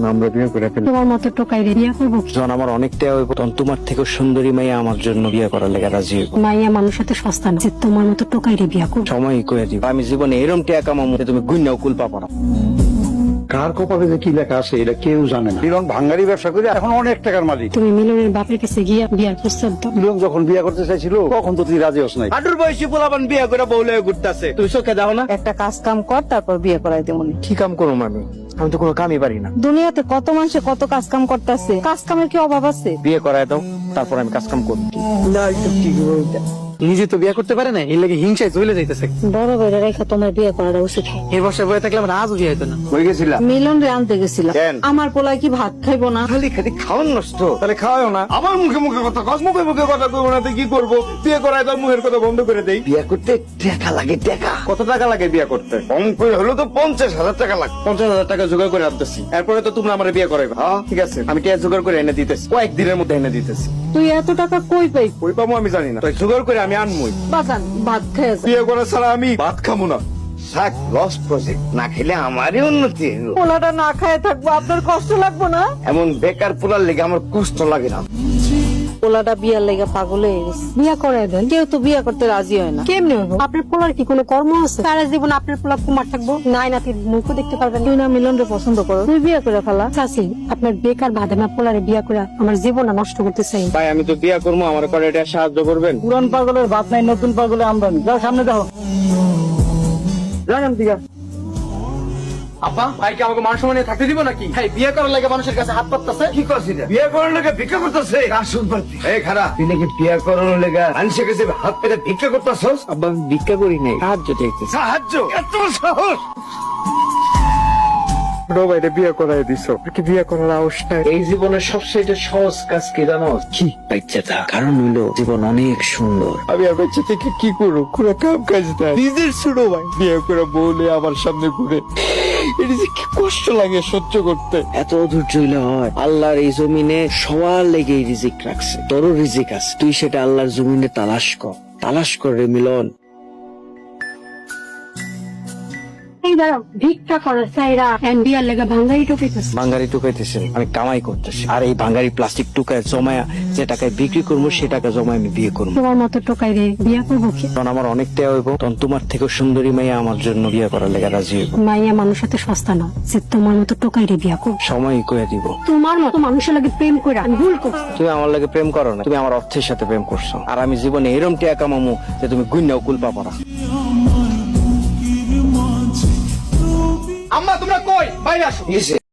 না আমরা বিয়ে করে ফেলি। তোমার মতো টোকাই রে বিয়া করবো কি? যখন আমার অনেক টাকা হইব তখন তোমার থেকে সুন্দরী মাইয়া আমার জন্য বিয়ে করার লেগে রাজি হইব। মাইয়া মানুষের সাথে সস্তা না যে তোমার মতো টোকাই রে বিয়া করবো। সময় করে দিব। আমি জীবনে এরম টাকা কামাবো যে তুমি গুইনাও কুল পাবো না। কার কপালে যে কি লেখা আছে এটা কেউ জানে না। মিলন ভাঙ্গারি ব্যবসা করে এখন অনেক টাকার মালিক। তুমি মিলনের বাপের কাছে গিয়া বিয়ার প্রস্তাব দাও। মিলন যখন বিয়ে করতে চাইছিল তখন তো তুই রাজি হস নাই। আডুর বয়সী পোলাপান বিয়ে করে বউলে ঘুরতেছে, তুমি চোখে দাও না? একটা কাজ কাম কর, তারপর বিয়ে করাই দেবনি। কি কাম করবো আমি? আমি তো কোনো কামই পারি না। দুনিয়াতে কত মানুষে কত কাজ কাম করতেছে, কাজ কামের কি অভাব আছে? বিয়ে করায় দাও, তারপর আমি কাজ কাম করবো। নিজে তো বিয়ে করতে পারে না, এর লাগে হিংসায় চলে যাইতেছে। বড় বড় রেখা তোমার বিয়ে করাটা উচিত। এই বসে বয়ে থাকলে আমার আজও বিয়ে হইতো না। হয়ে গেছিলা মিলন রে আনতে গেছিলাম। কেন? আমার পোলায় কি ভাত খাইবো না? খালি খালি খাওয়ান নষ্ট। তাহলে খাওয়াও না। আমার মুখে মুখে কথা কস, মুখে মুখে কথা কইবো না তো কি করবো? বিয়ে করায় দাও, মুখের কথা বন্ধ করে দেই। বিয়ে করতে টাকা লাগে, টাকা। কত টাকা লাগে বিয়ে করতে? কম করে হলো তো 50,000 টাকা লাগে। 50,000 টাকা জোগাড় করে আনতেছি, এরপরে তো তোমরা আমার বিয়ে করাইবা। হ্যাঁ ঠিক আছে, আমি টাকা জোগাড় করে এনে দিতেছি, কয়েকদিনের মধ্যে এনে দিতেছি। তুই এত টাকা কই পাই? কই পাবো আমি জানি না, তাই জোগাড় করে আমি আনমই। বাজান ভাত খাইয়া যা। বিয়ে করা ছাড়া আমি ভাত খাবো না। থাক, লস প্রজেক্ট না খেলে আমারই উন্নতি হলো। পোলাটা না খায় থাকবো, আপনার কষ্ট লাগবো না? এমন বেকার পোলার লেগে আমার কষ্ট লাগে না। পোলাটা বিয়ার লেগে পাগল হয়ে গেছে। বিয়া করাই দেন। কেউ তো বিয়ে করতে রাজি হয় না। কেমনে হবো? আপনার পোলার কি কোনো কর্ম আছে? সারা জীবন আপনার পোলা কুমার থাকবো, নাই নাতির মুখও দেখতে পারবেন তুই না মিলন রে পছন্দ করো, তুই বিয়ে করে ফেলা। চাচি, আপনার বেকার বাঁধে পোলারে বিয়া করে আমার জীবন নষ্ট করতে চাই। ভাই আমি তো বিয়ে করবো, আমার করে এটা সাহায্য করবেন? পুরান পাগলের ভাত নাই, নতুন পাগলের আমদানি। যাও সামনে দেখো। জানেন দিকে আপা ভাইকে আমাকে মান সম্মানে থাকতে দিব নাকি? ভাই বিয়ে করার লাগে মানুষের কাছে হাত পাততেছে। কি করছিস? বিয়ে করার লেগে ভিক্ষা করতেছে? আসুন পারতি এই খারাপ, তুই নাকি বিয়ে করার লেগে মানুষের কাছে হাত পেতে ভিক্ষা করতেছস? আব্বা আমি ভিক্ষা করি নাই, সাহায্য চাইতেছি। সাহায্য? এত সাহস! বাইরে বিয়ে করাই দিছ, কি বিয়ে করার আওয়াজ? এই জীবনের সবচেয়ে সহজ কাজ কি জানো? কি? বাচ্চা থাক। কারণ হইলো জীবন অনেক সুন্দর। আমি আর বাচ্চা থেকে কি করবো? কোনো কাম কাজ নাই। নিজের ছোট ভাই বিয়ে করে বলে আমার সামনে ঘুরে, এটা যে কি কষ্ট লাগে সহ্য করতে। এত ধৈর্য হইলে হয়? আল্লাহর এই জমিনে সবার লেগে রিজিক রাখছে, তোরও রিজিক আছে, তুই সেটা আল্লাহর জমিনে তালাশ কর রে মিলন। এই দাঁড়াও, ভিক্ষা করার চাইরা বিয়ার লেগে ভাঙ্গাই টোকাইতেছে। ভাঙ্গারি টুকাইতেছে, আমি কামাই করতেছি, আর এই ভাঙ্গারি প্লাস্টিক টুকায় জমায়া যে টাকায় বিক্রি করবো সে টাকা জমায় আমি বিয়ে করবো। তোমার মতো টোকাই রে বিয়া করবো কি? তখন আমার অনেক টাকা হইব, তখন তোমার থেকে সুন্দরী মাইয়া আমার জন্য বিয়ে করার লেগে রাজি হইব। মাইয়া মানুষের সাথে সস্তা না যে তোমার মতো টোকাই রে বিয়া করবো। সময় করে দিব। তোমার মতো মানুষের লাগে প্রেম করে আমি ভুল করছি। তুমি আমার লাগে প্রেম করো না, তুমি আমার অর্থের সাথে প্রেম করছো, আর আমি জীবনে এরম টাকা কামামু যে তুমি গুইনাও কুল পাবো না। আম্মা তোমরা কই? বাইরে আসো।